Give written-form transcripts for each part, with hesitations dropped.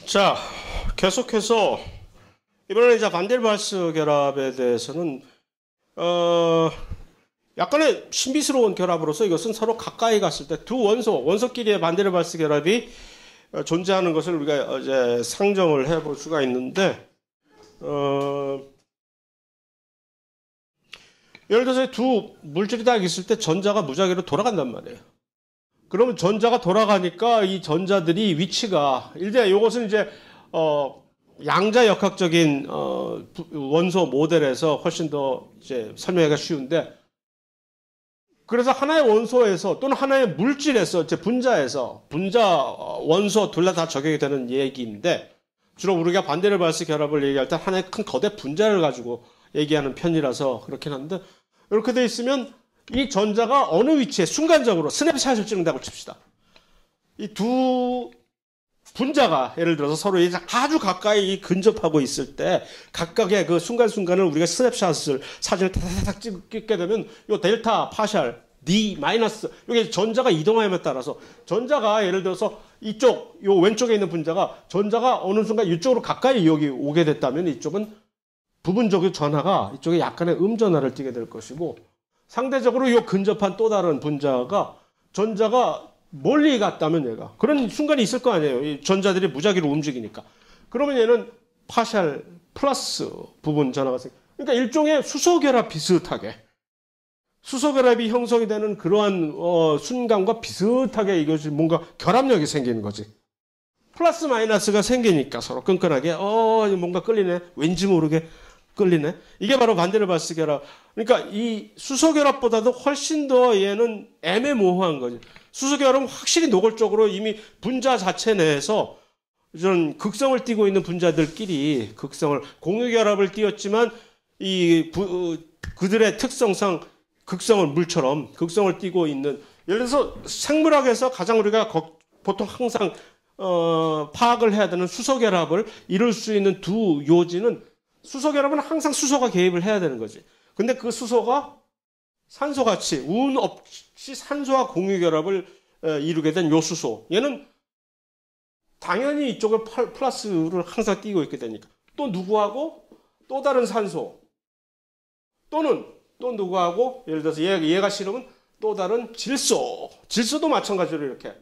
자, 계속해서 이번에는 이제 반델발스 결합에 대해서는 약간의 신비스러운 결합으로서 이것은 서로 가까이 갔을 때 두 원소끼리의 반델발스 결합이 존재하는 것을 우리가 이제 상정을 해볼 수가 있는데, 예를 들어서 두 물질이 딱 있을 때 전자가 무작위로 돌아간단 말이에요. 그러면 전자가 돌아가니까 이 전자들이 위치가 이제 이것은 이제 양자역학적인 원소 모델에서 훨씬 더 이제 설명하기가 쉬운데, 그래서 하나의 원소에서 또는 하나의 물질에서 이제 분자 원소 둘 다 적용이 되는 얘기인데, 주로 우리가 반데르발스 결합을 얘기할 때 하나의 큰 거대 분자를 가지고 얘기하는 편이라서 그렇긴 한데, 이렇게 돼 있으면 이 전자가 어느 위치에 순간적으로 스냅샷을 찍는다고 칩시다. 이 두 분자가 예를 들어서 서로 아주 가까이 근접하고 있을 때 각각의 그 순간순간을 우리가 스냅샷을 사진을 타닥타닥 찍게 되면 요 델타 파샬 D 마이너스 여기 전자가 이동함에 따라서 전자가 예를 들어서 이쪽 요 왼쪽에 있는 분자가 전자가 어느 순간 이쪽으로 가까이 여기 오게 됐다면 이쪽은 부분적인 전하가 이쪽에 약간의 음전하를 띠게 될 것이고, 상대적으로 이 근접한 또 다른 분자가 전자가 멀리 갔다면 얘가 그런 순간이 있을 거 아니에요. 이 전자들이 무작위로 움직이니까. 그러면 얘는 파샬 플러스 부분 전하가 그러니까 일종의 수소결합 비슷하게 수소결합이 형성이 되는 그러한 순간과 비슷하게 이것이 뭔가 결합력이 생기는 거지. 플러스 마이너스가 생기니까 서로 끈끈하게 뭔가 끌리네. 왠지 모르게 끌리네. 이게 바로 반데르발스 결합. 그러니까 이 수소 결합보다도 훨씬 더 얘는 애매모호한 거지. 수소 결합은 확실히 노골적으로 이미 분자 자체 내에서 이런 극성을 띠고 있는 분자들끼리 극성을 공유 결합을 띠었지만 그들의 특성상 극성을 물처럼 극성을 띠고 있는, 예를 들어서 생물학에서 가장 우리가 보통 항상 파악을 해야 되는 수소 결합을 이룰 수 있는 두 요지는, 수소 결합은 항상 수소가 개입을 해야 되는 거지. 근데 그 수소가 산소같이 운 없이 산소와 공유 결합을 이루게 된 요 수소, 얘는 당연히 이쪽에 플러스를 항상 띄고 있게 되니까 또 누구하고 또 다른 산소 또는 또 누구하고 예를 들어서 얘가 싫으면 또 다른 질소도 마찬가지로 이렇게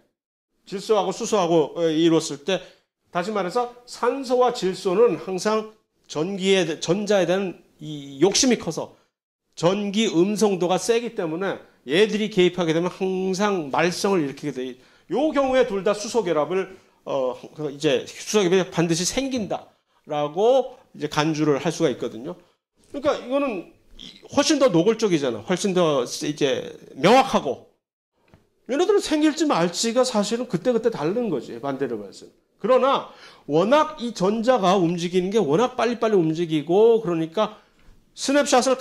질소하고 수소하고 이뤘을 때, 다시 말해서 산소와 질소는 항상 전자에 대한 이 욕심이 커서 전기 음성도가 세기 때문에 얘들이 개입하게 되면 항상 말썽을 일으키게 돼. 요 경우에 둘 다 수소 결합을 이제 수소 결합이 반드시 생긴다라고 이제 간주를 할 수가 있거든요. 그러니까 이거는 훨씬 더 노골적이잖아. 훨씬 더 이제 명확하고. 얘네들은 생길지 말지가 사실은 그때그때 다른 거지, 반데르발스는. 그러나 워낙 이 전자가 움직이는 게 워낙 빨리빨리 움직이고, 그러니까 스냅샷을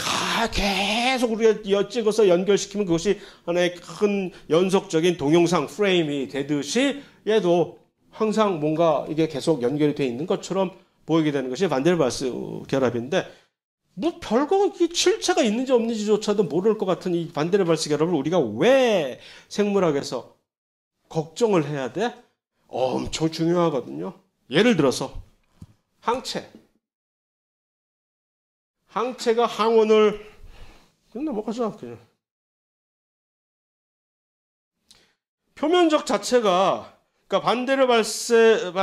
계속 우리가 찍어서 연결시키면 그것이 하나의 큰 연속적인 동영상 프레임이 되듯이 얘도 항상 뭔가 이게 계속 연결이 돼 있는 것처럼 보이게 되는 것이 반데르발스 결합인데, 뭐 별거 실체가 있는지 없는지조차도 모를 것 같은 이 반데르발스 결합을 우리가 왜 생물학에서 걱정을 해야 돼? 엄청 중요하거든요. 예를 들어서 항체가 항원을 넘어가자. 그냥 표면적 자체가, 그러니까 반데르발스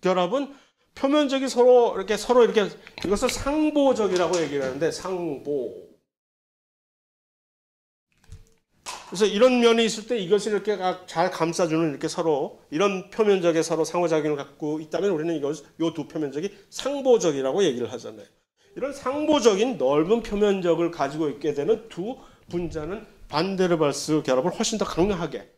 결합은 표면적이 서로 이렇게 이것을 상보적이라고 얘기를 하는데, 상보. 그래서 이런 면이 있을 때 이것을 이렇게 잘 감싸주는 이렇게 서로 이런 표면적에 서로 상호작용을 갖고 있다면 우리는 요 두 표면적이 상보적이라고 얘기를 하잖아요. 이런 상보적인 넓은 표면적을 가지고 있게 되는 두 분자는 반데르발스 결합을 훨씬 더 강하게,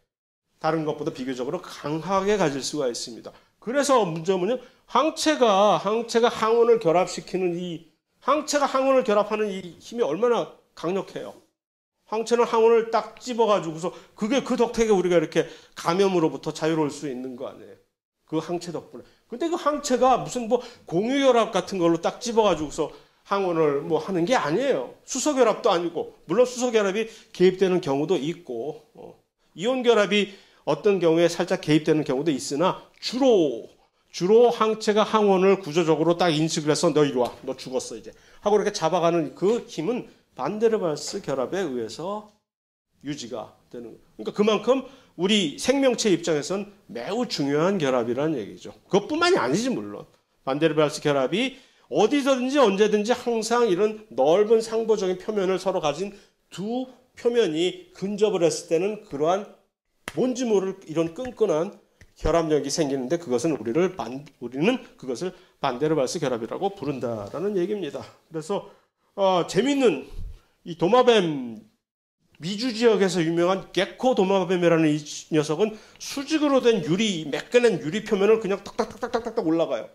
다른 것보다 비교적으로 강하게 가질 수가 있습니다. 그래서 문제는 항체가 항원을 결합시키는 항체가 항원을 결합하는 이 힘이 얼마나 강력해요. 항체는 항원을 딱 집어가지고서 그 덕택에 우리가 이렇게 감염으로부터 자유로울 수 있는 거 아니에요. 그 항체 덕분에. 근데 그 항체가 무슨 공유결합 같은 걸로 딱 집어가지고서 항원을 하는 게 아니에요. 수소결합도 아니고, 물론 수소결합이 개입되는 경우도 있고, 이온결합이 어떤 경우에 살짝 개입되는 경우도 있으나 주로 주로 항체가 항원을 구조적으로 딱 인식을 해서 너 이리 와. 너 죽었어 이제. 하고 이렇게 잡아가는 그 힘은 반데르발스 결합에 의해서 유지가 되는 거예요. 그러니까 그만큼 우리 생명체 입장에서는 매우 중요한 결합이라는 얘기죠. 그것뿐만이 아니지 물론. 반데르발스 결합이 어디서든지 언제든지 항상 이런 넓은 상보적인 표면을 서로 가진 두 표면이 근접을 했을 때는 그러한 뭔지 모를 이런 끈끈한 결합력이 생기는데 그것은 우리는 그것을 반데르발스 결합이라고 부른다라는 얘기입니다. 그래서 재미있는 이 도마뱀 미주 지역에서 유명한 게코 도마뱀이라는 이 녀석은 수직으로 된 매끈한 유리 표면을 그냥 탁탁탁탁탁탁 올라가요.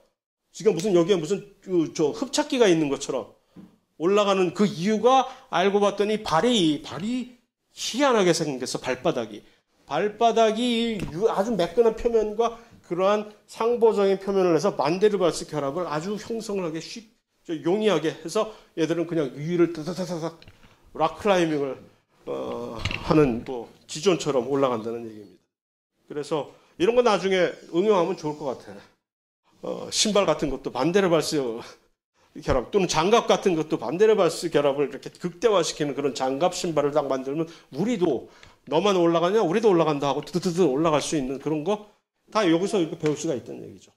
지금 무슨 여기에 무슨 저 흡착기가 있는 것처럼 올라가는 그 이유가 알고 봤더니 발이 희한하게 생겼어. 발바닥이 아주 매끈한 표면과 그러한 상보적인 표면을 해서 반데르발스 결합을 아주 형성하게 용이하게 해서 얘들은 그냥 위를 타타타닥 락클라이밍을 하는 뭐 지존처럼 올라간다는 얘기입니다. 그래서 이런 거 나중에 응용하면 좋을 것 같아요. 신발 같은 것도 반데르발스 결합 또는 장갑 같은 것도 반데르발스 결합을 이렇게 극대화시키는 그런 장갑 신발을 딱 만들면 우리도 너만 올라가냐? 우리도 올라간다 하고 드드드 올라갈 수 있는 그런 거 다 여기서 이렇게 배울 수가 있다는 얘기죠.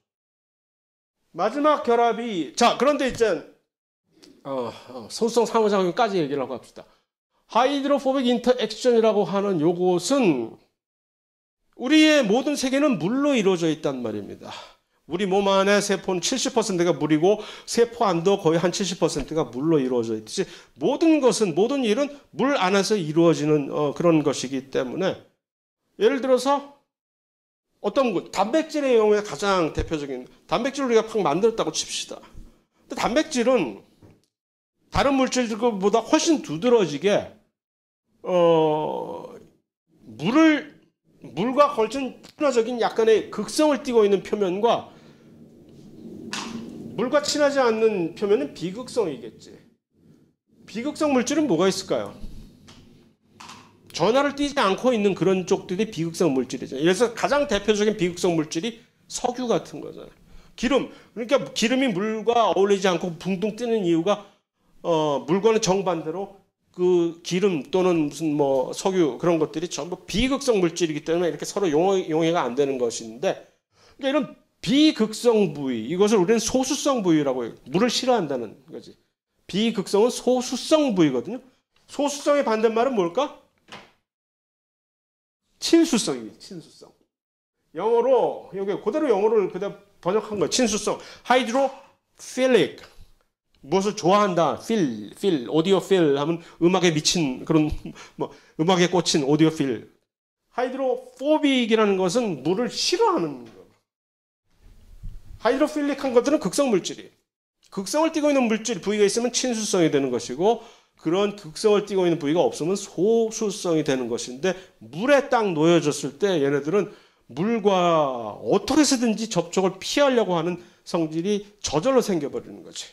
마지막 결합이 그런데 이제 소수성 상호작용까지 얘기를 하고 합시다. 하이드로포빅 인터액션이라고 하는 요것은 우리의 모든 세계는 물로 이루어져 있단 말입니다. 우리 몸 안에 세포는 70%가 물이고 세포 안도 거의 한 70%가 물로 이루어져 있듯이 모든 일은 물 안에서 이루어지는 그런 것이기 때문에 예를 들어서 어떤 단백질의 경우에 가장 대표적인 단백질을 우리가 팍 만들었다고 칩시다. 근데 단백질은 다른 물질들보다 훨씬 두드러지게 물과 걸친 친화적인 약간의 극성을 띠고 있는 표면과 물과 친하지 않는 표면은 비극성이겠지. 비극성 물질은 뭐가 있을까요? 전하를 띠지 않고 있는 그런 쪽들이 비극성 물질이죠. 그래서 가장 대표적인 비극성 물질이 석유 같은 거잖아요. 그러니까 기름이 물과 어울리지 않고 붕붕 뜨는 이유가 물과는 정반대로 그 기름 또는 무슨 뭐 석유 그런 것들이 전부 비극성 물질이기 때문에 이렇게 서로 용해가 안 되는 것인데 그러니까 이런 비극성 부위 이것을 우리는 소수성 부위라고 해요. 물을 싫어한다는 거지. 비극성은 소수성 부위거든요. 소수성의 반대말은 뭘까? 친수성입니다. 친수성. 영어로 여기 그대로 영어를 그대로 번역한 거예요. 친수성. 하이드로필릭. 무엇을 좋아한다. 필, 오디오필 하면 음악에 미친 그런 뭐 음악에 꽂힌 오디오필. 하이드로포빅이라는 것은 물을 싫어하는 거. 하이드로필릭한 것들은 극성 물질이. 극성을 띠고 있는 물질 부위가 있으면 친수성이 되는 것이고 그런 극성을 띠고 있는 부위가 없으면 소수성이 되는 것인데 물에 딱 놓여졌을 때 얘네들은 물과 어떻게 해서든지 접촉을 피하려고 하는 성질이 저절로 생겨버리는 거지.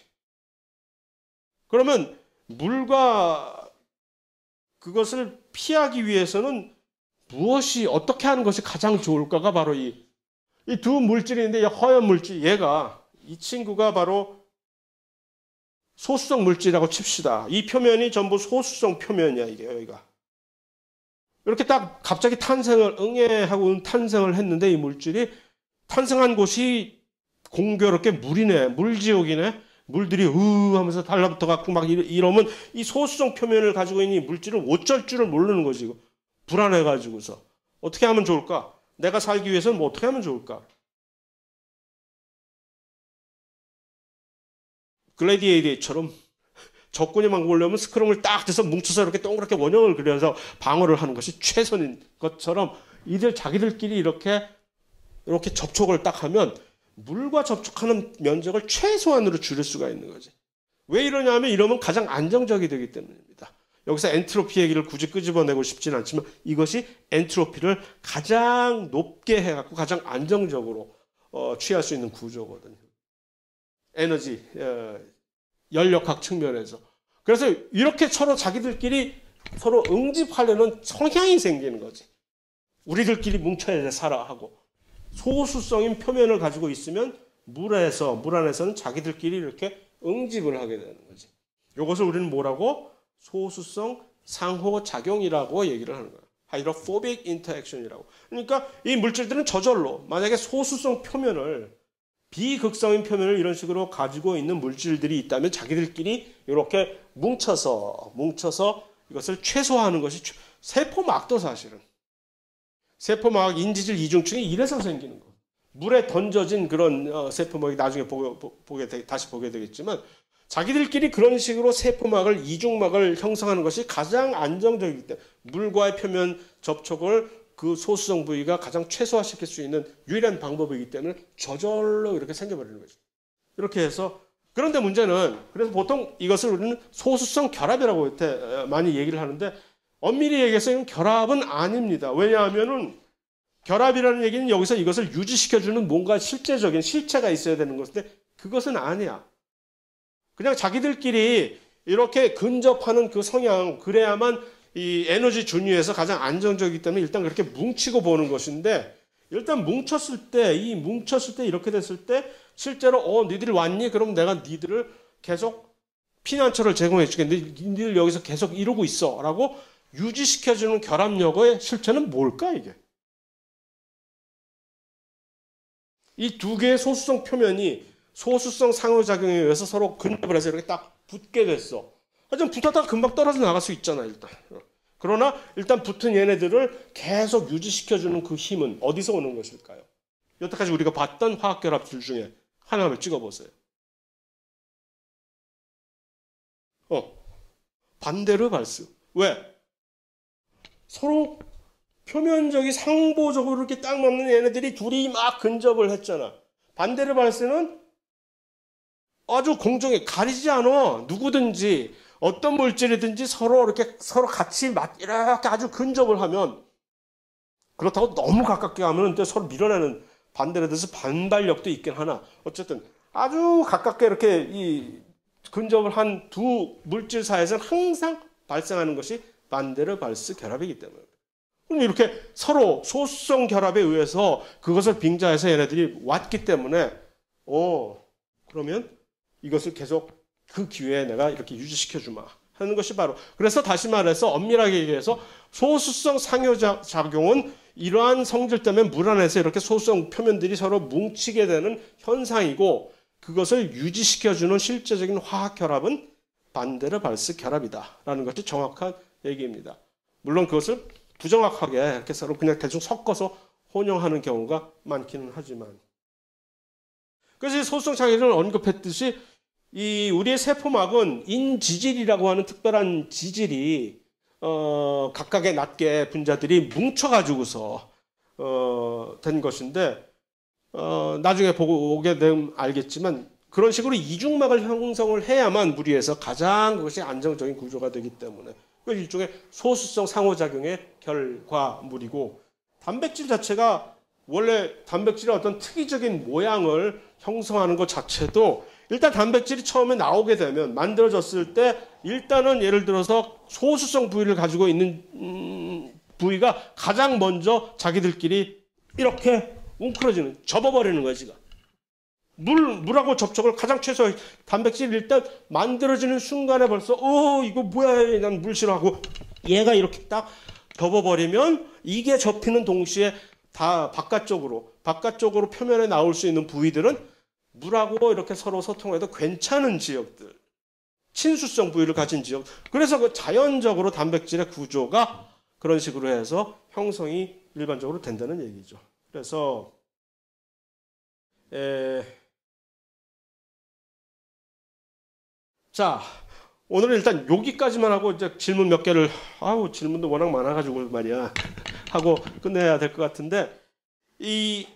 그러면 물과 그것을 피하기 위해서는 어떻게 하는 것이 가장 좋을까가 바로 이 두 물질인데 허연 물질 이 친구가 바로 소수성 물질이라고 칩시다. 이 표면이 전부 소수성 표면이야 이게 여기가. 이렇게 딱 갑자기 응애하고 탄생을 했는데 이 물질이 탄생한 곳이 공교롭게 물지옥이네. 물들이 하면서 달라붙어 갖고 막 이러면 이 소수성 표면을 가지고 있는 이 물질을 어쩔 줄을 모르는 거지. 이거. 불안해 가지고서 어떻게 하면 좋을까? 내가 살기 위해서는 뭐 어떻게 하면 좋을까? 글래디에이터처럼 적군이 막 오려면 스크럼을 딱 돼서 뭉쳐서 이렇게 동그랗게 원형을 그려서 방어를 하는 것이 최선인 것처럼 자기들끼리 이렇게 접촉을 딱 하면 물과 접촉하는 면적을 최소한으로 줄일 수가 있는 거지. 왜 이러냐면 이러면 가장 안정적이 되기 때문입니다. 여기서 엔트로피 얘기를 굳이 끄집어내고 싶진 않지만 이것이 엔트로피를 가장 높게 해갖고 가장 안정적으로 취할 수 있는 구조거든요. 에너지, 연력학 측면에서. 그래서 이렇게 자기들끼리 서로 응집하려는 성향이 생기는 거지. 우리들끼리 뭉쳐야 돼, 살아 하고. 소수성인 표면을 가지고 있으면 물 안에서는 자기들끼리 이렇게 응집을 하게 되는 거지. 이것을 우리는 뭐라고? 소수성 상호작용이라고 얘기를 하는 거야. 하이드로포빅 인터액션이라고. 그러니까 이 물질들은 저절로 만약에 소수성 표면을 비극성인 표면을 이런 식으로 가지고 있는 물질들이 있다면 자기들끼리 이렇게 뭉쳐서 이것을 최소화하는 것이 세포막도 사실은. 세포막 인지질 이중층이 이래서 생기는 거. 물에 던져진 그런 세포막이 나중에 다시 보게 되겠지만 자기들끼리 그런 식으로 세포막을 이중막을 형성하는 것이 가장 안정적이기 때문에 물과의 표면 접촉을 그 소수성 부위가 가장 최소화시킬 수 있는 유일한 방법이기 때문에 저절로 이렇게 생겨버리는 거죠. 이렇게 해서 그런데 문제는 그래서 보통 이것을 우리는 소수성 결합이라고 이렇게 많이 얘기를 하는데 엄밀히 얘기해서 이건 결합은 아닙니다. 왜냐하면은 결합이라는 얘기는 여기서 이것을 유지시켜주는 뭔가 실제적인 실체가 있어야 되는 것인데 그것은 아니야. 그냥 자기들끼리 이렇게 근접하는 그 성향, 그래야만 이 에너지 준위에서 가장 안정적이기 때문에 일단 그렇게 뭉치고 보는 것인데 일단 뭉쳤을 때 이렇게 됐을 때 실제로 니들 왔니? 그럼 내가 니들을 계속 피난처를 제공해 줄게. 니들 여기서 계속 이러고 있어. 라고 유지시켜주는 결합력의 실체는 뭘까 이게? 이 두 개의 소수성 표면이 소수성 상호작용에 의해서 서로 근접을 해서 이렇게 딱 붙게 됐어. 하지만 붙었다가 금방 떨어져 나갈 수 있잖아, 일단. 그러나 일단 붙은 얘네들을 계속 유지시켜주는 그 힘은 어디서 오는 것일까요? 여태까지 우리가 봤던 화학결합들 중에 하나를 찍어보세요. 반데르 발스. 왜? 서로 표면적이 상보적으로 이렇게 딱 맞는 얘네들이 둘이 막 근접을 했잖아. 반데르 발스는 아주 공정해. 가리지 않아. 누구든지 어떤 물질이든지 서로 같이 이렇게 아주 근접을 하면 그렇다고 너무 가깝게 하면 또 서로 밀어내는 반대로 돼서 반발력도 있긴 하나 어쨌든 아주 가깝게 이렇게 이 근접을 한 두 물질 사이에서는 항상 발생하는 것이 반데르 발스 결합이기 때문에 그럼 이렇게 서로 소수성 결합에 의해서 그것을 빙자해서 얘네들이 왔기 때문에 그러면 이것을 계속 그 기회에 내가 이렇게 유지시켜주마 하는 것이 바로 그래서 다시 말해서 엄밀하게 얘기해서 소수성 상호작용은 이러한 성질 때문에 물 안에서 이렇게 소수성 표면들이 서로 뭉치게 되는 현상이고 그것을 유지시켜주는 실제적인 화학 결합은 반데르 발스 결합이다 라는 것이 정확한 얘기입니다. 물론 그것을 부정확하게 이렇게 서로 그냥 대충 섞어서 혼용하는 경우가 많기는 하지만 그래서 이 소수성 상호작용을 언급했듯이 이 우리의 세포막은 인지질이라고 하는 특별한 지질이 각각의 낱개 분자들이 뭉쳐가지고서 된 것인데 나중에 보게 되면 알겠지만 그런 식으로 이중막을 형성을 해야만 무리해서 가장 그것이 안정적인 구조가 되기 때문에 그 일종의 소수성 상호작용의 결과물이고 단백질 자체가 원래 단백질의 어떤 특이적인 모양을 형성하는 것 자체도 일단 단백질이 처음에 나오게 되면 만들어졌을 때 일단은 예를 들어서 소수성 부위를 가지고 있는 부위가 가장 먼저 자기들끼리 이렇게 웅크러지는 접어버리는 거야 지가. 물하고 접촉을 가장 최소화 단백질이 일단 만들어지는 순간에 벌써 이거 뭐야 난 물 싫어하고 얘가 이렇게 딱 접어버리면 이게 접히는 동시에 다 바깥쪽으로 표면에 나올 수 있는 부위들은 물하고 이렇게 서로 소통해도 괜찮은 지역들, 친수성 부위를 가진 지역. 그래서 그 자연적으로 단백질의 구조가 그런 식으로 해서 형성이 일반적으로 된다는 얘기죠. 그래서 자 오늘은 일단 여기까지만 하고 이제 질문 몇 개를 질문도 워낙 많아가지고 말이야 하고 끝내야 될 것 같은데 이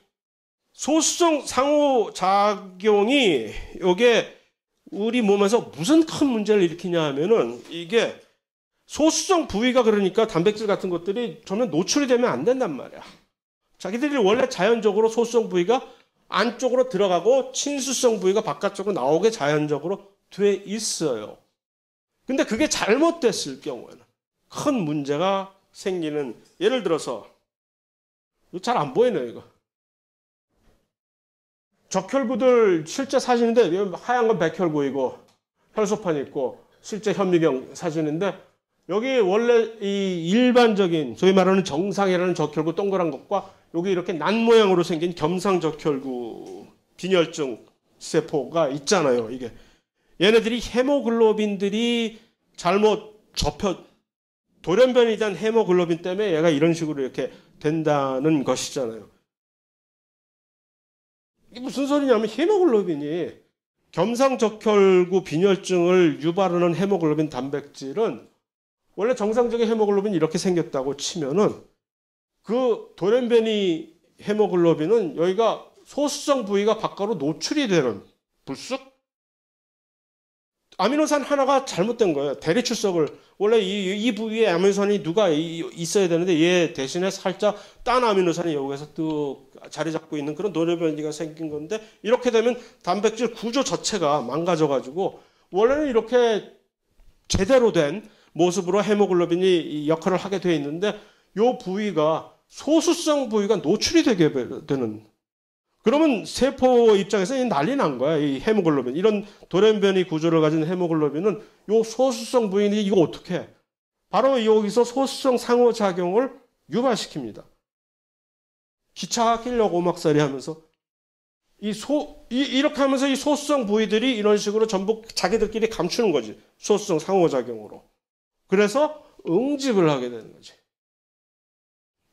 소수성 상호작용이 이게 우리 몸에서 무슨 큰 문제를 일으키냐 하면은 이게 소수성 부위가 그러니까 단백질 같은 것들이 전혀 노출이 되면 안 된단 말이야. 자기들이 원래 자연적으로 소수성 부위가 안쪽으로 들어가고 친수성 부위가 바깥쪽으로 나오게 자연적으로 돼 있어요. 근데 그게 잘못됐을 경우에는 큰 문제가 생기는 예를 들어서 잘 안 보이네요 이거. 적혈구들 실제 사진인데 하얀 건 백혈구이고 혈소판 있고 실제 현미경 사진인데 여기 원래 이 일반적인 소위 말하는 정상이라는 적혈구 동그란 것과 여기 이렇게 난 모양으로 생긴 겸상적혈구 빈혈증 세포가 있잖아요. 이게 얘네들이 헤모글로빈들이 잘못 돌연변이 된 헤모글로빈 때문에 얘가 이런 식으로 이렇게 된다는 것이잖아요. 이게 무슨 소리냐면 헤모글로빈이 겸상적혈구 빈혈증을 유발하는 헤모글로빈 단백질은 원래 정상적인 헤모글로빈이 이렇게 생겼다고 치면은 그 돌연변이 헤모글로빈은 여기가 소수성 부위가 바깥으로 노출이 되는 불쑥 아미노산 하나가 잘못된 거예요. 대리출석을 원래 이 부위에 아미노산이 누가 있어야 되는데 얘 대신에 살짝 딴 아미노산이 여기서 또 자리 잡고 있는 그런 돌연변이가 생긴 건데 이렇게 되면 단백질 구조 자체가 망가져가지고 원래는 이렇게 제대로 된 모습으로 헤모글로빈이 역할을 하게 되어 있는데 이 부위가 소수성 부위가 노출이 되게 되는 그러면 세포 입장에서 난리 난 거야. 이 헤모글로빈. 이런 돌연변이 구조를 가진 헤모글로빈은 요 소수성 부위니 이거 어떻게 해? 바로 여기서 소수성 상호작용을 유발시킵니다. 기차 끼려고 오막살이 하면서 이렇게 하면서 이 소수성 부위들이 이런 식으로 전부 자기들끼리 감추는 거지. 소수성 상호작용으로. 그래서 응집을 하게 되는 거지.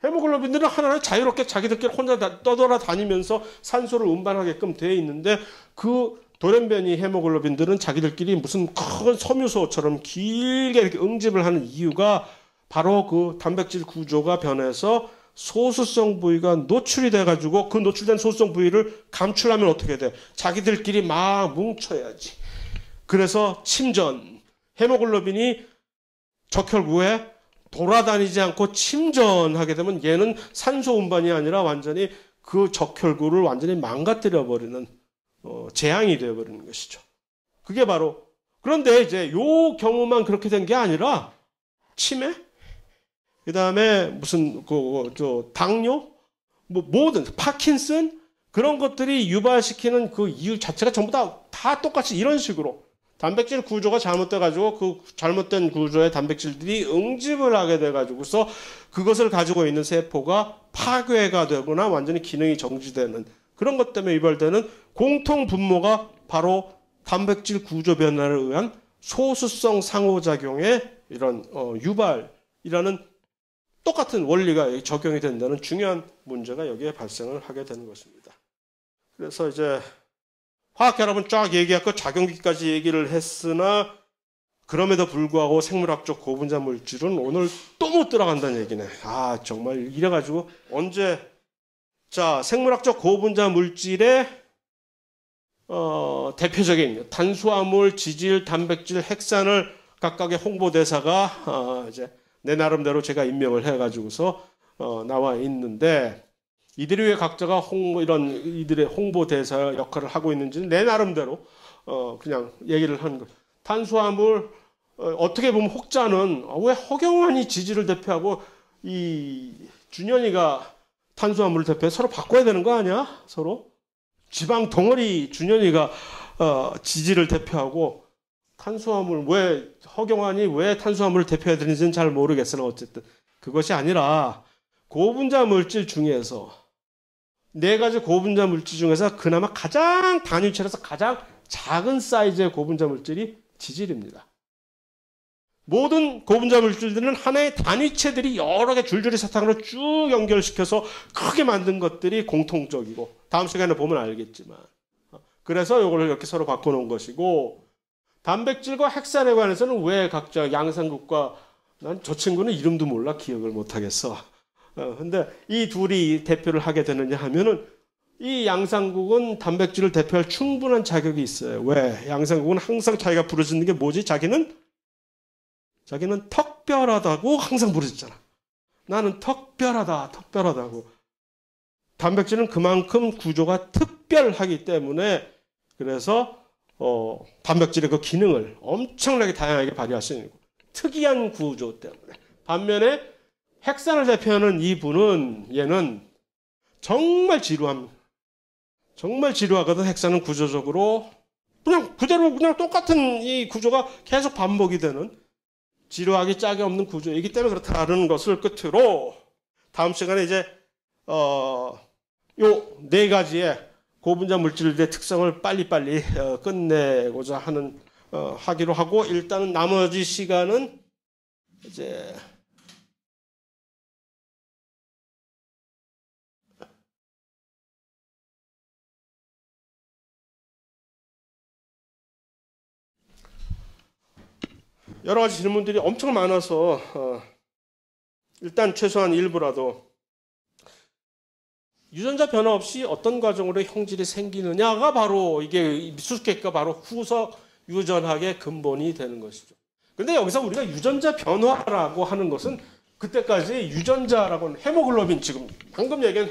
헤모글로빈들은 하나는 자유롭게 자기들끼리 혼자 떠돌아다니면서 산소를 운반하게끔 되어 있는데 그 돌연변이 헤모글로빈들은 자기들끼리 무슨 큰 섬유소처럼 길게 이렇게 응집을 하는 이유가 바로 그 단백질 구조가 변해서 소수성 부위가 노출이 돼가지고 그 노출된 소수성 부위를 감추려면 어떻게 돼? 자기들끼리 막 뭉쳐야지. 그래서 침전, 헤모글로빈이 적혈구에 돌아다니지 않고 침전하게 되면 얘는 산소 운반이 아니라 완전히 그 적혈구를 완전히 망가뜨려 버리는 재앙이 되어 버리는 것이죠. 그게 바로 그런데 이제 요 경우만 그렇게 된 게 아니라 치매, 그다음에 무슨 당뇨, 뭐 모든 파킨슨 그런 것들이 유발시키는 그 이유 자체가 전부 다 똑같이 이런 식으로 단백질 구조가 잘못돼가지고 그 잘못된 구조의 단백질들이 응집을 하게 돼가지고서 그것을 가지고 있는 세포가 파괴가 되거나 완전히 기능이 정지되는 그런 것 때문에 유발되는 공통 분모가 바로 단백질 구조 변화를 의한 소수성 상호작용의 이런 유발이라는 똑같은 원리가 적용이 된다는 중요한 문제가 여기에 발생을 하게 되는 것입니다. 그래서 이제 화학결합은 쫙 얘기했고 작용기까지 얘기를 했으나 그럼에도 불구하고 생물학적 고분자 물질은 오늘 또 못 들어간다는 얘기네. 아 정말 이래가지고 언제 자 생물학적 고분자 물질의 대표적인 탄수화물, 지질, 단백질, 핵산을 각각의 홍보대사가 이제 내 나름대로 제가 임명을 해가지고서 나와 있는데 이들이 왜 각자가 이런 이들의 홍보대사 역할을 하고 있는지는 내 나름대로 그냥 얘기를 하는 거예요. 탄수화물 어떻게 보면 혹자는 왜 허경환이 지지를 대표하고 이 준현이가 탄수화물을 대표해 서로 바꿔야 되는 거 아니야? 서로 지방 덩어리 준현이가 지지를 대표하고 탄수화물 왜 허경환이 왜 탄수화물을 대표해야 되는지는 잘 모르겠으나 어쨌든 그것이 아니라 고분자 물질 중에서 네 가지 고분자 물질 중에서 그나마 가장 단위체로서 가장 작은 사이즈의 고분자 물질이 지질입니다. 모든 고분자 물질들은 하나의 단위체들이 여러 개 줄줄이 사탕으로 쭉 연결시켜서 크게 만든 것들이 공통적이고 다음 시간에 보면 알겠지만 그래서 이걸 이렇게 서로 바꿔놓은 것이고 단백질과 핵산에 관해서는 왜 각자 양상국과 난 저 친구는 이름도 몰라 기억을 못하겠어. 근데 이 둘이 대표를 하게 되느냐 하면은 이 양상국은 단백질을 대표할 충분한 자격이 있어요. 왜? 양상국은 항상 자기가 부르짖는 게 뭐지? 자기는 특별하다고 항상 부르짖잖아. 나는 특별하다고. 단백질은 그만큼 구조가 특별하기 때문에 그래서 단백질의 그 기능을 엄청나게 다양하게 발휘할 수 있는 특이한 구조 때문에 반면에 핵산을 대표하는 이 분은 얘는 정말 지루합니다. 정말 지루하거든. 핵산은 구조적으로 그냥 그대로 그냥 똑같은 이 구조가 계속 반복이 되는 지루하기 짝이 없는 구조이기 때문에 그렇다는 것을 끝으로 다음 시간에 이제 요 네 가지의 고분자 물질들의 특성을 빨리빨리 끝내고자 하기로 하고, 일단은 나머지 시간은 이제 여러 가지 질문들이 엄청 많아서 일단 최소한 일부라도 유전자 변화 없이 어떤 과정으로 형질이 생기느냐가 바로 이게 수수께끼가 바로 후석 유전학의 근본이 되는 것이죠. 근데 여기서 우리가 유전자 변화라고 하는 것은 그때까지 유전자라고는 헤모글로빈, 지금 방금 얘기한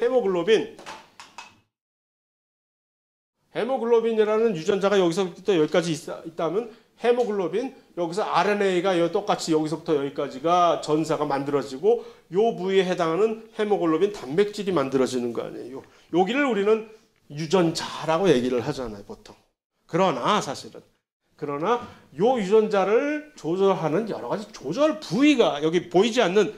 헤모글로빈이라는 유전자가 여기서부터 여기까지 있다면 헤모글로빈, 여기서 RNA가 똑같이 여기서부터 여기까지가 전사가 만들어지고 요 부위에 해당하는 헤모글로빈 단백질이 만들어지는 거 아니에요. 여기를 우리는 유전자라고 얘기를 하잖아요, 보통. 그러나 요 유전자를 조절하는 여러 가지 조절 부위가 여기 보이지 않는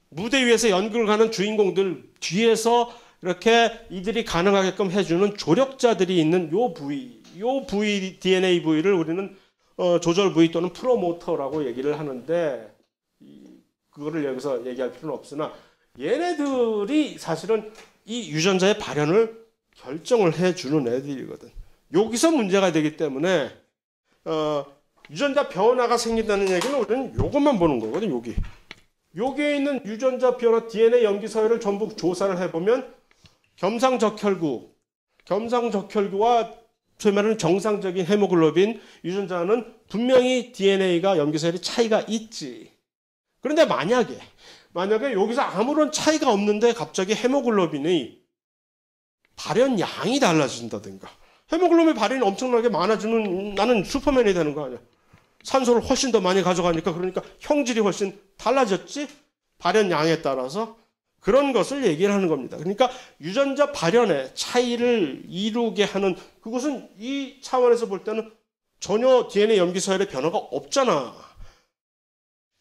무대 위에서 연극을 하는 주인공들 뒤에서 이렇게 이들이 가능하게끔 해주는 조력자들이 있는 요 부위 DNA 부위를 우리는 조절 부위 또는 프로모터라고 얘기를 하는데, 그거를 여기서 얘기할 필요는 없으나 얘네들이 사실은 이 유전자의 발현을 결정을 해주는 애들이거든. 여기서 문제가 되기 때문에 유전자 변화가 생긴다는 얘기는 우리는 이것만 보는 거거든. 여기에 있는 유전자 변화 DNA 염기 서열을 전부 조사를 해보면 겸상적혈구와 소위 말하는 정상적인 헤모글로빈 유전자는 분명히 DNA가 염기서열이 차이가 있지. 그런데 만약에 여기서 아무런 차이가 없는데 갑자기 헤모글로빈의 발현량이 달라진다든가, 헤모글로빈 발현이 엄청나게 많아지면 나는 슈퍼맨이 되는 거 아니야. 산소를 훨씬 더 많이 가져가니까, 그러니까 형질이 훨씬 달라졌지? 발현량에 따라서. 그런 것을 얘기를 하는 겁니다. 그러니까 유전자 발현의 차이를 이루게 하는, 그것은 이 차원에서 볼 때는 전혀 DNA 염기서열의 변화가 없잖아.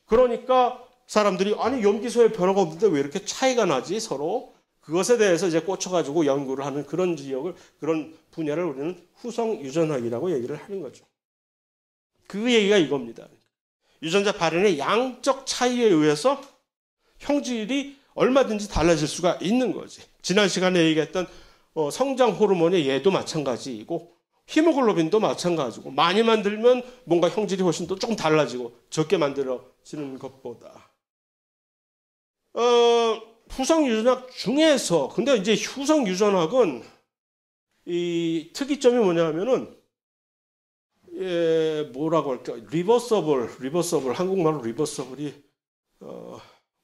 그러니까 사람들이 아니 염기서열 변화가 없는데 왜 이렇게 차이가 나지 서로? 그것에 대해서 이제 꽂혀가지고 연구를 하는 그런 그런 분야를 우리는 후성 유전학이라고 얘기를 하는 거죠. 그 얘기가 이겁니다. 유전자 발현의 양적 차이에 의해서 형질이 얼마든지 달라질 수가 있는 거지. 지난 시간에 얘기했던 성장 호르몬의 얘도 마찬가지이고 히모글로빈도 마찬가지고, 많이 만들면 뭔가 형질이 훨씬 더 조금 달라지고 적게 만들어지는 것보다. 후성 유전학 중에서 근데 이제 후성 유전학은 이 특이점이 뭐냐면은 뭐라고 할까? 리버서블 한국말로 리버서블이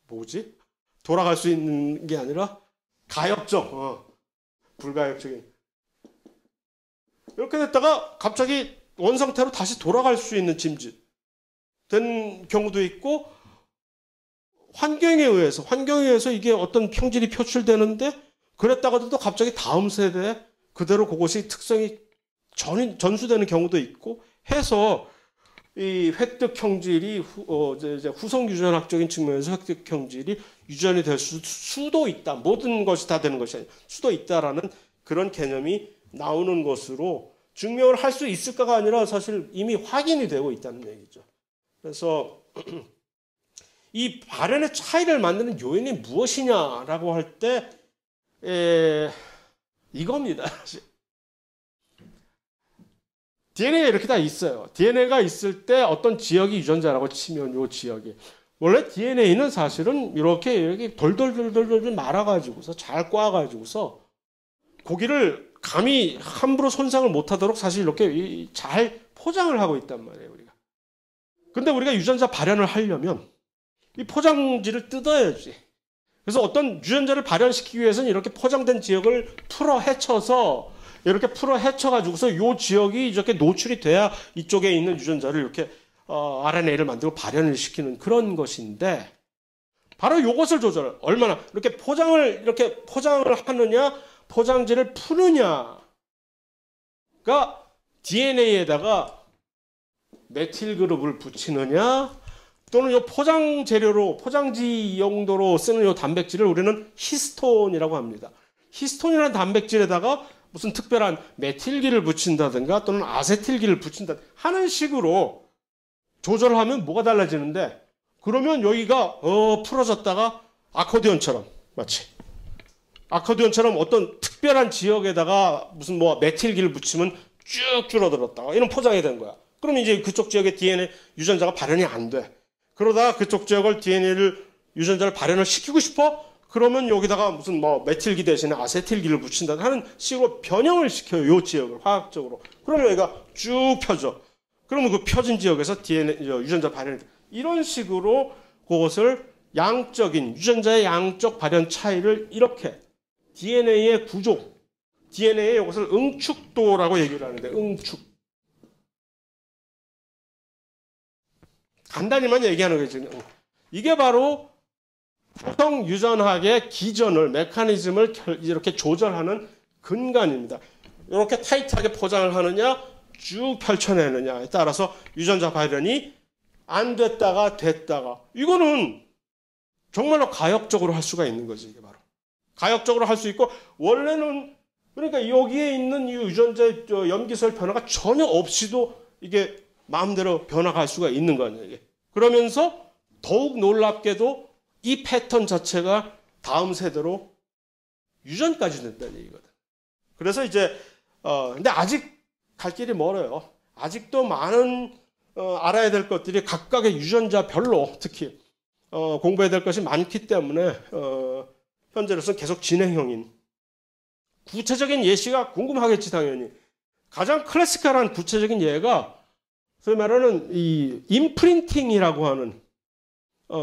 뭐지? 돌아갈 수 있는 게 아니라 가역적, 불가역적인. 이렇게 됐다가 갑자기 원상태로 다시 돌아갈 수 있는 짐짓 된 경우도 있고, 환경에 의해서 이게 어떤 형질이 표출되는데, 그랬다가도 또 갑자기 다음 세대에 그대로 그것이 특성이 전수되는 경우도 있고 해서, 이 획득 형질이 후성 유전학적인 측면에서 획득 형질이 유전이 될 수도 있다. 모든 것이 다 되는 것이 아니라 수도 있다라는 그런 개념이 나오는 것으로 증명을 할 수 있을까가 아니라 사실 이미 확인이 되고 있다는 얘기죠. 그래서 이 발현의 차이를 만드는 요인이 무엇이냐라고 할 때 이겁니다. DNA가 이렇게 다 있어요. DNA가 있을 때 어떤 지역이 유전자라고 치면 이 지역이, 원래 DNA는 사실은 이렇게 돌돌돌돌돌 말아가지고서 잘 꽈가지고서 고기를 감히 함부로 손상을 못하도록 사실 이렇게 잘 포장을 하고 있단 말이에요, 우리가. 근데 우리가 유전자 발현을 하려면 이 포장지를 뜯어야지. 그래서 어떤 유전자를 발현시키기 위해서는 이렇게 포장된 지역을 풀어 헤쳐가지고서 이 지역이 이렇게 노출이 돼야 이쪽에 있는 유전자를 이렇게 RNA를 만들고 발현을 시키는 그런 것인데, 바로 이것을 얼마나 이렇게 포장을 하느냐, 포장지를 푸느냐, DNA에다가 메틸 그룹을 붙이느냐, 또는 요 포장 재료로, 포장지 용도로 쓰는 요 단백질을 우리는 히스톤이라고 합니다. 히스톤이라는 단백질에다가 무슨 특별한 메틸기를 붙인다든가 또는 아세틸기를 붙인다 하는 식으로 조절하면 뭐가 달라지는데, 그러면 여기가 풀어졌다가 아코디언처럼, 마치 아코디언처럼 어떤 특별한 지역에다가 무슨 뭐 메틸기를 붙이면 쭉 줄어들었다가 이런 포장이 된 거야. 그러면 이제 그쪽 지역의 DNA 유전자가 발현이 안 돼. 그러다가 그쪽 지역을 DNA를 유전자를 발현을 시키고 싶어? 그러면 여기다가 무슨 뭐 메틸기 대신에 아세틸기를 붙인다 하는 식으로 변형을 시켜요. 요 지역을 화학적으로. 그러면 여기가 쭉 펴져. 그러면 그 펴진 지역에서 DNA 유전자 발현이 돼. 이런 식으로 그것을 양적인 유전자의 양적 발현 차이를 이렇게 DNA의 구조, DNA의 이것을 응축도라고 얘기를 하는데, 응축. 간단히만 얘기하는 거죠. 이게 바로 구성 유전학의 기전을, 메커니즘을 이렇게 조절하는 근간입니다. 이렇게 타이트하게 포장을 하느냐, 쭉 펼쳐내느냐에 따라서 유전자 발현이 안 됐다가 됐다가, 이거는 정말로 가역적으로 할 수가 있는 거지. 이게 바로 가역적으로 할 수 있고, 원래는 그러니까 여기에 있는 이 유전자의 염기설 변화가 전혀 없이도 이게 마음대로 변화할 수가 있는 거 아니에요. 이게. 그러면서 더욱 놀랍게도 이 패턴 자체가 다음 세대로 유전까지 된다는 얘기거든. 그래서 이제 근데 아직 갈 길이 멀어요. 아직도 많은 알아야 될 것들이 각각의 유전자별로 특히 공부해야 될 것이 많기 때문에 현재로서는 계속 진행형인, 구체적인 예시가 궁금하겠지 당연히. 가장 클래시컬한 구체적인 예가 소위 말하는 이 임프린팅이라고 하는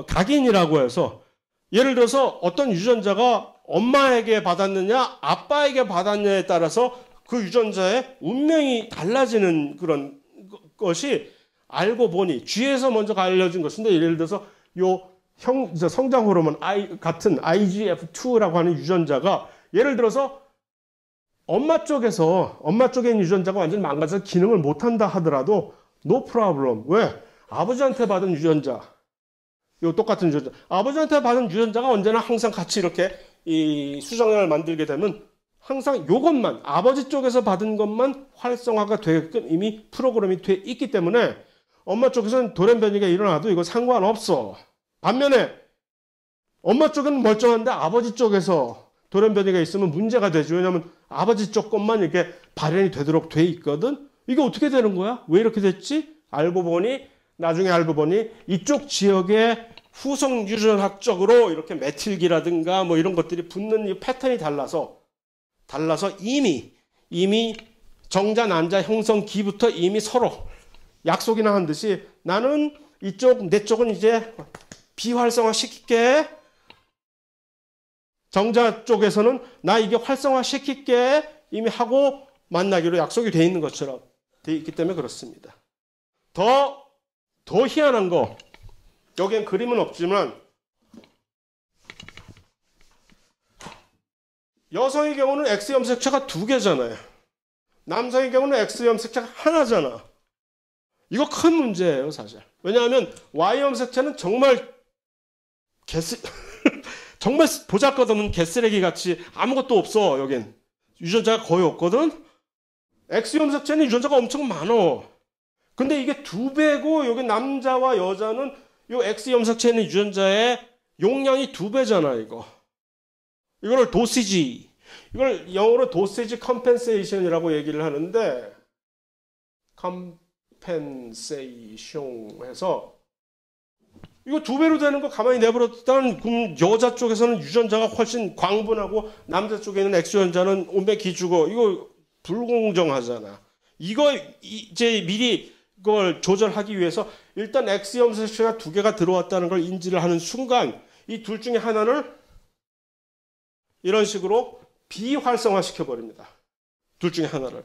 각인이라고 해서, 예를 들어서 어떤 유전자가 엄마에게 받았느냐 아빠에게 받았느냐에 따라서 그 유전자의 운명이 달라지는 그런 것이 알고 보니 쥐에서 먼저 알려진 것인데, 예를 들어서 요 성장 호르몬 같은 IGF-2라고 하는 유전자가 예를 들어서 엄마 쪽에 있는 유전자가 완전히 망가져서 기능을 못한다 하더라도 no problem. 왜? 아버지한테 받은 유전자, 요 똑같은 유전자, 아버지한테 받은 유전자가 언제나 항상 같이 이렇게 이 수정량을 만들게 되면 항상 요것만, 아버지 쪽에서 받은 것만 활성화가 되게끔 이미 프로그램이 돼 있기 때문에 엄마 쪽에서는 돌연변이가 일어나도 이거 상관없어. 반면에 엄마 쪽은 멀쩡한데 아버지 쪽에서 돌연변이가 있으면 문제가 되죠. 왜냐하면 아버지 쪽 것만 이렇게 발현이 되도록 돼 있거든. 이게 어떻게 되는 거야? 왜 이렇게 됐지? 나중에 알고 보니 이쪽 지역의 후성 유전학적으로 이렇게 메틸기라든가 뭐 이런 것들이 붙는 이 패턴이 달라서 이미 정자 난자 형성기부터 이미 서로 약속이나 한 듯이 나는 내 쪽은 이제 비활성화 시킬게, 정자 쪽에서는 나 이게 활성화 시킬게 이미 하고 만나기로 약속이 돼 있는 것처럼 돼 있기 때문에 그렇습니다. 더 희한한 거, 여기엔 그림은 없지만 여성의 경우는 X 염색체가 2개잖아요. 남성의 경우는 X 염색체가 하나잖아. 이거 큰 문제예요, 사실. 왜냐하면 Y 염색체는 정말 정말 보잘것없는 개쓰레기 같이 아무것도 없어. 여긴 유전자가 거의 없거든. X 염색체는 유전자가 엄청 많어. 근데 이게 2배고 여기 남자와 여자는 요 X 염색체에 있는 유전자의 용량이 2배잖아. 이거를 도시지, 이걸 영어로 도시지 컴펜세이션이라고 얘기를 하는데, 컴펜세이션 해서 이거 2배로 되는 거 가만히 내버렸다는, 그럼 여자 쪽에서는 유전자가 훨씬 광분하고 남자 쪽에 있는 X 유전자는 온배 기주고, 이거 불공정하잖아. 이거 이제 미리 그걸 조절하기 위해서 일단 X 염색체가 2개가 들어왔다는 걸 인지를 하는 순간 이 둘 중에 하나를 이런 식으로 비활성화 시켜버립니다. 둘 중에 하나를.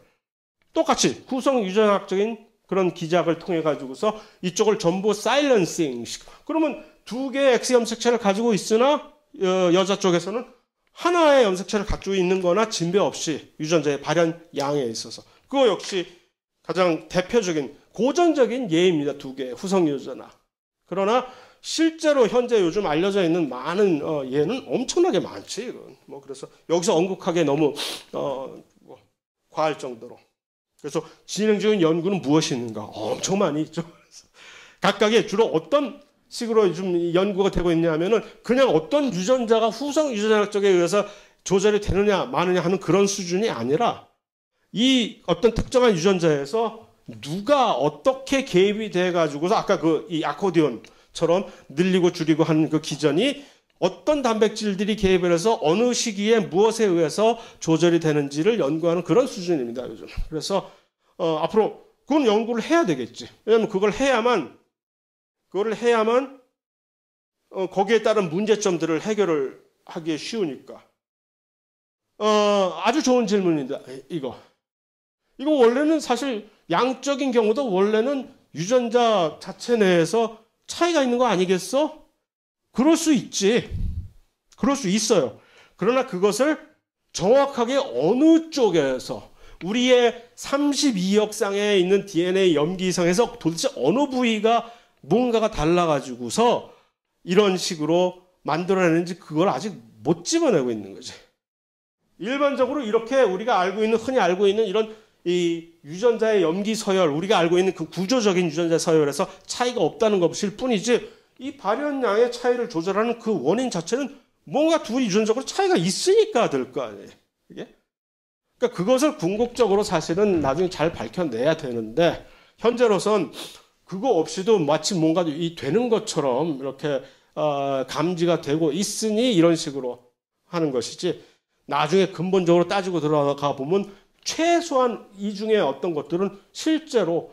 똑같이 후성 유전학적인 그런 기작을 통해 가지고서 이쪽을 전부 사일런싱. 그러면 2개의 X 염색체를 가지고 있으나 여자 쪽에서는 하나의 염색체를 가지고 있는 거나 진배 없이 유전자의 발현 양에 있어서 그거 역시 가장 대표적인 고전적인 예입니다. 두 개, 후성 유전자. 그러나 실제로 현재 요즘 알려져 있는 많은 예는 엄청나게 많지. 이건. 뭐 그래서 여기서 언급하기에 너무 뭐 과할 정도로. 그래서 진행 중인 연구는 무엇이 있는가? 엄청 많이 있죠. 각각의 주로 어떤 식으로 좀 연구가 되고 있냐면은 그냥 어떤 유전자가 후성 유전자 쪽에 의해서 조절이 되느냐 마느냐 하는 그런 수준이 아니라 이 어떤 특정한 유전자에서 누가 어떻게 개입이 돼 가지고서 아까 그 이 아코디온처럼 늘리고 줄이고 하는 그 기전이 어떤 단백질들이 개입을 해서 어느 시기에 무엇에 의해서 조절이 되는지를 연구하는 그런 수준입니다, 요즘. 그래서 앞으로 그건 연구를 해야 되겠지. 왜냐하면 그걸 해야만 거기에 따른 문제점들을 해결을 하기에 쉬우니까. 아주 좋은 질문입니다. 이거 원래는 사실 양적인 경우도 원래는 유전자 자체 내에서 차이가 있는 거 아니겠어? 그럴 수 있지. 그럴 수 있어요. 그러나 그것을 정확하게 어느 쪽에서 우리의 32억 쌍에 있는 DNA 염기성에서 도대체 어느 부위가 뭔가가 달라가지고서 이런 식으로 만들어내는지 그걸 아직 못 집어내고 있는 거지. 일반적으로 이렇게 우리가 흔히 알고 있는 이런 이 유전자의 염기 서열, 우리가 알고 있는 그 구조적인 유전자 서열에서 차이가 없다는 것일 뿐이지 이 발현량의 차이를 조절하는 그 원인 자체는 뭔가 두 유전적으로 차이가 있으니까 될 거 아니에요. 이게? 그러니까 그것을 궁극적으로 사실은 나중에 잘 밝혀내야 되는데 현재로선 그거 없이도 마치 뭔가 이 되는 것처럼 이렇게 감지가 되고 있으니 이런 식으로 하는 것이지 나중에 근본적으로 따지고 들어가 보면 최소한 이 중에 어떤 것들은 실제로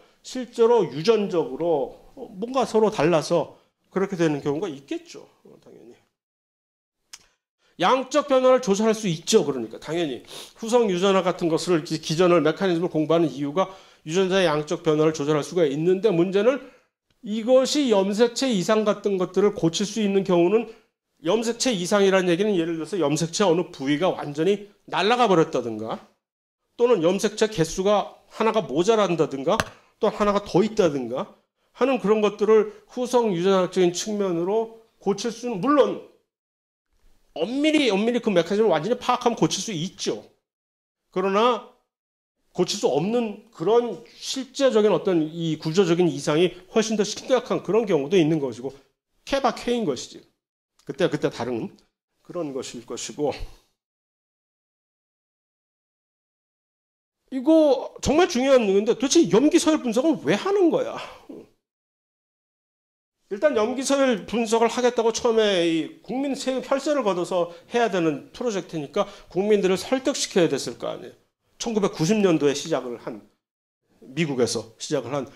유전적으로 뭔가 서로 달라서 그렇게 되는 경우가 있겠죠. 당연히. 양적 변화를 조절할 수 있죠. 그러니까 당연히 후성 유전자 같은 것을 기전을 메커니즘을 공부하는 이유가 유전자의 양적 변화를 조절할 수가 있는데 문제는 이것이 염색체 이상 같은 것들을 고칠 수 있는 경우는 염색체 이상이라는 얘기는 예를 들어서 염색체 어느 부위가 완전히 날아가 버렸다든가 또는 염색체 개수가 하나가 모자란다든가 또 하나가 더 있다든가 하는 그런 것들을 후성 유전학적인 측면으로 고칠 수는 물론 엄밀히 그 메커니즘을 완전히 파악하면 고칠 수 있죠. 그러나 고칠 수 없는 그런 실제적인 어떤 이 구조적인 이상이 훨씬 더 심각한 그런 경우도 있는 것이고 케바케인 것이지. 그때 다른 그런 것일 것이고 이거 정말 중요한 얘기인데 도대체 염기서열 분석은 왜 하는 거야? 일단 염기서열 분석을 하겠다고 처음에 이 국민 세금 혈세를 걷어서 해야 되는 프로젝트니까 국민들을 설득시켜야 됐을 거 아니에요. 1990년도에 미국에서 시작을 한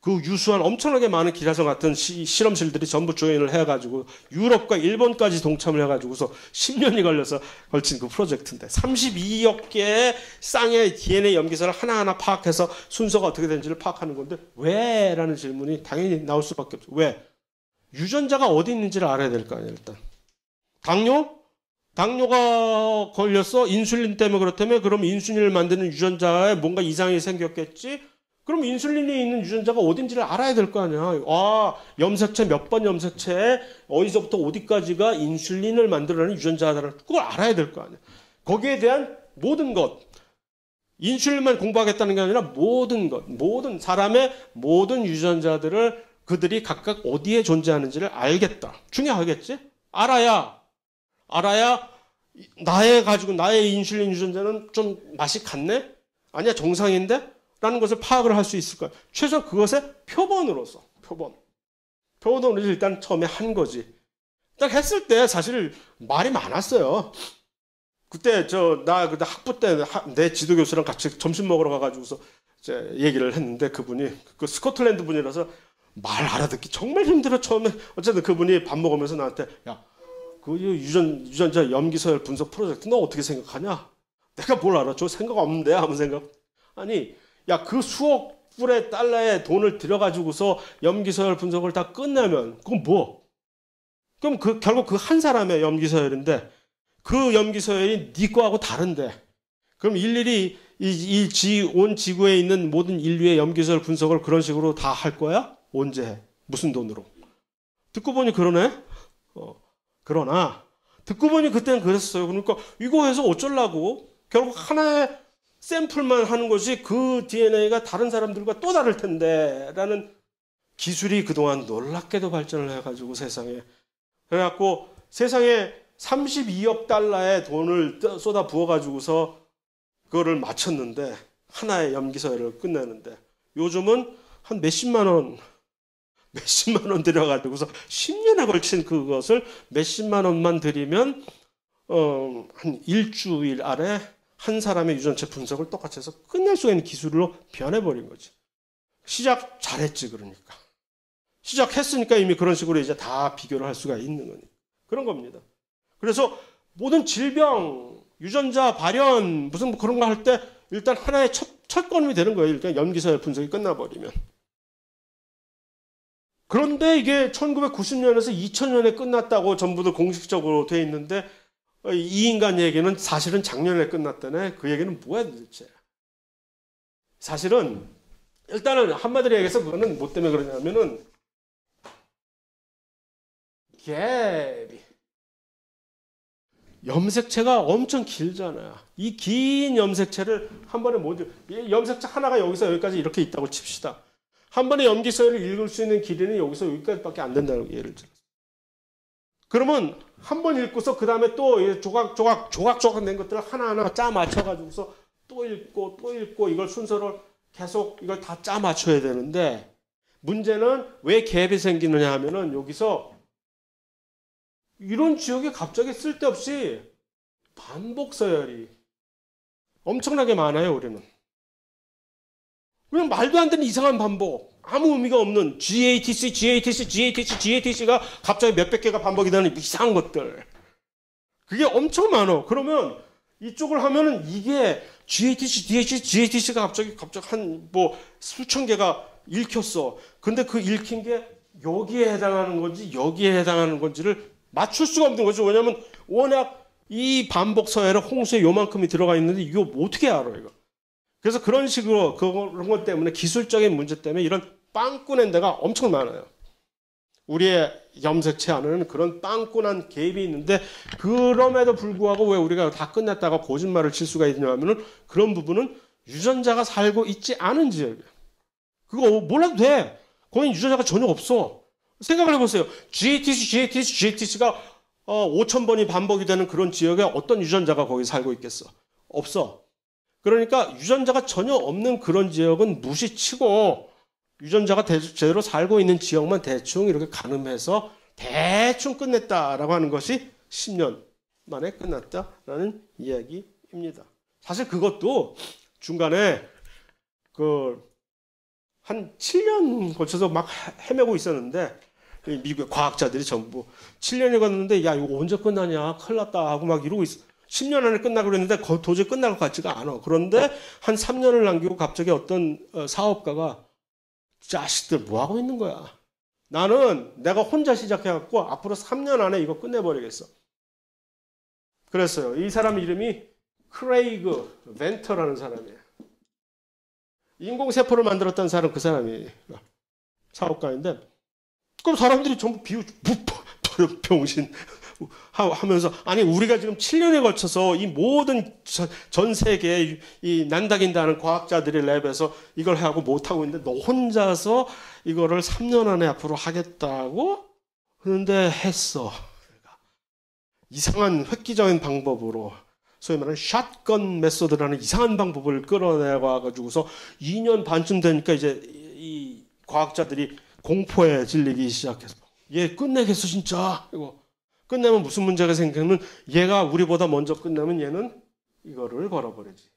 그 유수한 엄청나게 많은 기라성 같은 실험실들이 전부 조인을 해가지고 유럽과 일본까지 동참을 해가지고서 10년이 걸친 그 프로젝트인데 32억 개의 쌍의 DNA 염기서를 하나하나 파악해서 순서가 어떻게 되는지를 파악하는 건데 왜? 라는 질문이 당연히 나올 수밖에 없죠. 왜? 유전자가 어디 있는지를 알아야 될 거 아니에요. 일단 당뇨가 걸렸어. 인슐린 때문에 그렇다면 그럼 인슐린을 만드는 유전자에 뭔가 이상이 생겼겠지. 그럼 인슐린이 있는 유전자가 어딘지를 알아야 될 거 아니야. 염색체 몇 번 염색체에 어디서부터 어디까지가 인슐린을 만들어내는 유전자다라는 그걸 알아야 될 거 아니야. 거기에 대한 모든 것. 인슐린만 공부하겠다는 게 아니라 모든 것. 모든 사람의 모든 유전자들을 그들이 각각 어디에 존재하는지를 알겠다. 중요하겠지? 알아야 나의 인슐린 유전자는 좀 맛이 같네? 아니야 정상인데? 라는 것을 파악을 할 수 있을 거야. 최소한 그것의 표본으로서 표본으로 일단 처음에 한 거지. 딱 했을 때 사실 말이 많았어요. 그때 나 학부 때 내 지도 교수랑 같이 점심 먹으러 가가지고서 이제 얘기를 했는데 그분이 그 스코틀랜드 분이라서 말 알아듣기 정말 힘들어 처음에. 어쨌든 그분이 밥 먹으면서 나한테 그 유전자 염기서열 분석 프로젝트 너 어떻게 생각하냐? 내가 뭘 알아? 저 생각 없는데 아무 생각. 아니 그 수억 불의 달러의 돈을 들여가지고서 염기서열 분석을 다 끝내면 그건 뭐? 그럼 결국 그 한 사람의 염기서열인데 그 염기서열이 네 거하고 다른데 그럼 일일이 온 지구에 있는 모든 인류의 염기서열 분석을 그런 식으로 다 할 거야? 언제 해? 무슨 돈으로? 듣고 보니 그러네? 그러나, 듣고 보니 그때는 그랬어요. 그러니까 이거 해서 어쩌려고? 결국 하나의 샘플만 하는 것이 그 DNA가 다른 사람들과 또 다를 텐데, 라는 기술이 그동안 놀랍게도 발전을 해가지고 세상에. 그래갖고 세상에 32억 달러의 돈을 쏟아 부어가지고서 그거를 맞췄는데, 하나의 염기서열을 끝내는데, 요즘은 한 몇십만 원 들여가지고서 10년에 걸친 그것을 몇십만 원만 들이면, 한 일주일 아래 한 사람의 유전체 분석을 똑같이 해서 끝낼 수 있는 기술로 변해버린 거지. 시작 잘했지, 그러니까. 시작했으니까 이미 그런 식으로 이제 다 비교를 할 수가 있는 거니까. 그런 겁니다. 그래서 모든 질병, 유전자 발현, 무슨 뭐 그런 거 할 때 일단 하나의 첫 걸음이 되는 거예요. 일단 염기서열 분석이 끝나버리면. 그런데 이게 1990년에서 2000년에 끝났다고 전부들 공식적으로 돼 있는데, 이 인간 얘기는 사실은 작년에 끝났다네. 그 얘기는 뭐야 도대체. 사실은 일단은 한마디로 얘기해서 그거는 뭐 때문에 그러냐면은 갭이 염색체가 엄청 길잖아요. 이 긴 염색체를 한 번에 모두, 염색체 하나가 여기서 여기까지 이렇게 있다고 칩시다. 한 번에 염기서열을 읽을 수 있는 길이는 여기서 여기까지밖에 안 된다는 거, 예를 들어서. 그러면 한 번 읽고서 그 다음에 또 조각조각 낸 것들을 하나하나 짜 맞춰가지고서 또 읽고 이걸 순서를 계속 이걸 다 짜 맞춰야 되는데, 문제는 왜 갭이 생기느냐 하면은 여기서 이런 지역에 갑자기 쓸데없이 반복 서열이 엄청나게 많아요, 우리는. 그냥 말도 안 되는 이상한 반복, 아무 의미가 없는 GATC가 갑자기 몇백 개가 반복이 되는 이상한 것들. 그게 엄청 많아. 그러면 이쪽을 하면은 이게 GATC가 갑자기 한 뭐 수천 개가 읽혔어. 근데 그 읽힌 게 여기에 해당하는 건지 여기에 해당하는 건지를 맞출 수가 없는 거죠. 왜냐하면 워낙 이 반복 서열에 홍수에 요만큼이 들어가 있는데 이거 어떻게 알아, 이거. 그래서 그런 식으로 그런 것 때문에, 기술적인 문제 때문에 이런 빵꾸낸 데가 엄청 많아요. 우리의 염색체 안에는 그런 빵꾸난 갭이 있는데, 그럼에도 불구하고 왜 우리가 다 끝났다가 거짓말을 칠 수가 있냐면은, 그런 부분은 유전자가 살고 있지 않은 지역이에요. 그거 몰라도 돼. 거긴 유전자가 전혀 없어. 생각을 해보세요. GATC가 5,000번이 반복이 되는 그런 지역에 어떤 유전자가 거기 살고 있겠어? 없어. 그러니까 유전자가 전혀 없는 그런 지역은 무시치고, 유전자가 제대로 살고 있는 지역만 대충 이렇게 가늠해서 대충 끝냈다라고 하는 것이 10년 만에 끝났다라는 이야기입니다. 사실 그것도 중간에 한 7년 거쳐서 막 헤매고 있었는데, 미국 과학자들이 전부 7년이 갔는데, 야, 이거 언제 끝나냐, 큰일 났다 하고 막 이러고 있어. 10년 안에 끝나고 그랬는데 도저히 끝날 것 같지가 않아. 그런데 한 3년을 남기고 갑자기 어떤 사업가가, 자식들 뭐 하고 있는 거야. 나는 내가 혼자 시작해갖고 앞으로 3년 안에 이거 끝내버리겠어. 그랬어요. 이 사람 이름이 크레이그 벤터라는 사람이에요. 인공세포를 만들었다는 사람, 그 사람이 사업가인데, 그럼 사람들이 전부 병신 하면서, 아니 우리가 지금 7년에 걸쳐서 이 모든 전 세계 이 난다긴다는 과학자들의 랩에서 이걸 하고 못하고 있는데 너 혼자서 이거를 3년 안에 앞으로 하겠다고? 그런데 했어. 이상한 획기적인 방법으로, 소위 말하는 샷건 메소드라는 이상한 방법을 끌어내가지고서 2년 반쯤 되니까 이제 이 과학자들이 공포에 질리기 시작해서, 얘 끝내겠어 진짜. 이거 끝내면 무슨 문제가 생기면, 얘가 우리보다 먼저 끝내면 얘는 이거를 걸어버리지.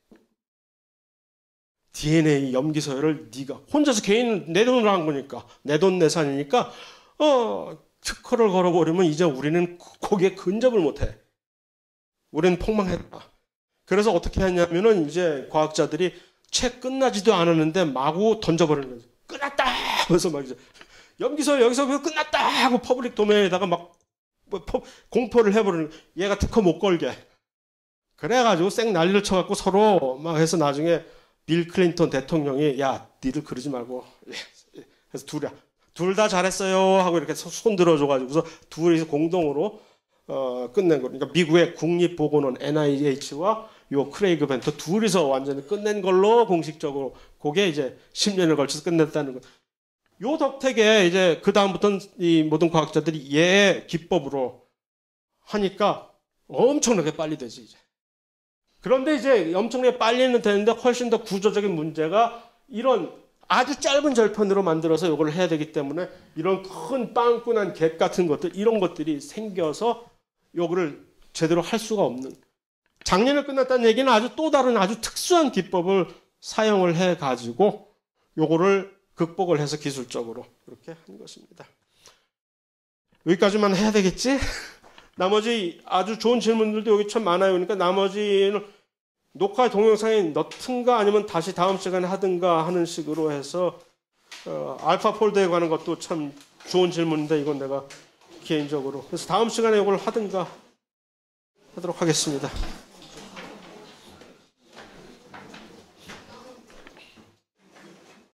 DNA 염기서열을 네가 혼자서 개인 내 돈으로 한 거니까, 내 돈 내산이니까 특허를 걸어버리면 이제 우리는 거기에 근접을 못해. 우리는 폭망했다. 그래서 어떻게 했냐면은 이제 과학자들이 책 끝나지도 않았는데 마구 던져버리는 거죠. 끝났다 하면서 막 이제 염기서열 여기서 끝났다 하고 퍼블릭 도메인에다가 막 공포를 해버리는, 얘가 특허 못 걸게. 그래가지고 쌩 난리를 쳐갖고 서로 막 해서 나중에 빌 클린턴 대통령이 야, 니들 그러지 말고. 그래서 둘 다 잘했어요 하고 이렇게 손 들어줘가지고서 둘이서 공동으로 끝낸 거. 그러니까 미국의 국립보건원 NIH와 요 크레이그 벤터 둘이서 완전히 끝낸 걸로 공식적으로 그게 이제 10년을 걸쳐서 끝냈다는 거. 요 덕택에 이제 그 다음부터는 이 모든 과학자들이 얘의 기법으로 하니까 엄청나게 빨리 되지 이제. 그런데 이제 엄청나게 빨리는 되는데 훨씬 더 구조적인 문제가 이런 아주 짧은 절편으로 만들어서 이걸 해야 되기 때문에 이런 큰 빵꾸난 갭 같은 것들 이런 것들이 생겨서 요거를 제대로 할 수가 없는. 작년에 끝났다는 얘기는 아주 또 다른 아주 특수한 기법을 사용을 해가지고 요거를 극복을 해서 기술적으로 그렇게 한 것입니다. 여기까지만 해야 되겠지? 나머지 아주 좋은 질문들도 여기 참 많아요. 그러니까 나머지는 녹화 동영상에 넣든가 아니면 다시 다음 시간에 하든가 하는 식으로 해서 알파 폴더에 관한 것도 참 좋은 질문인데 이건 내가 개인적으로 그래서 다음 시간에 이걸 하든가 하도록 하겠습니다.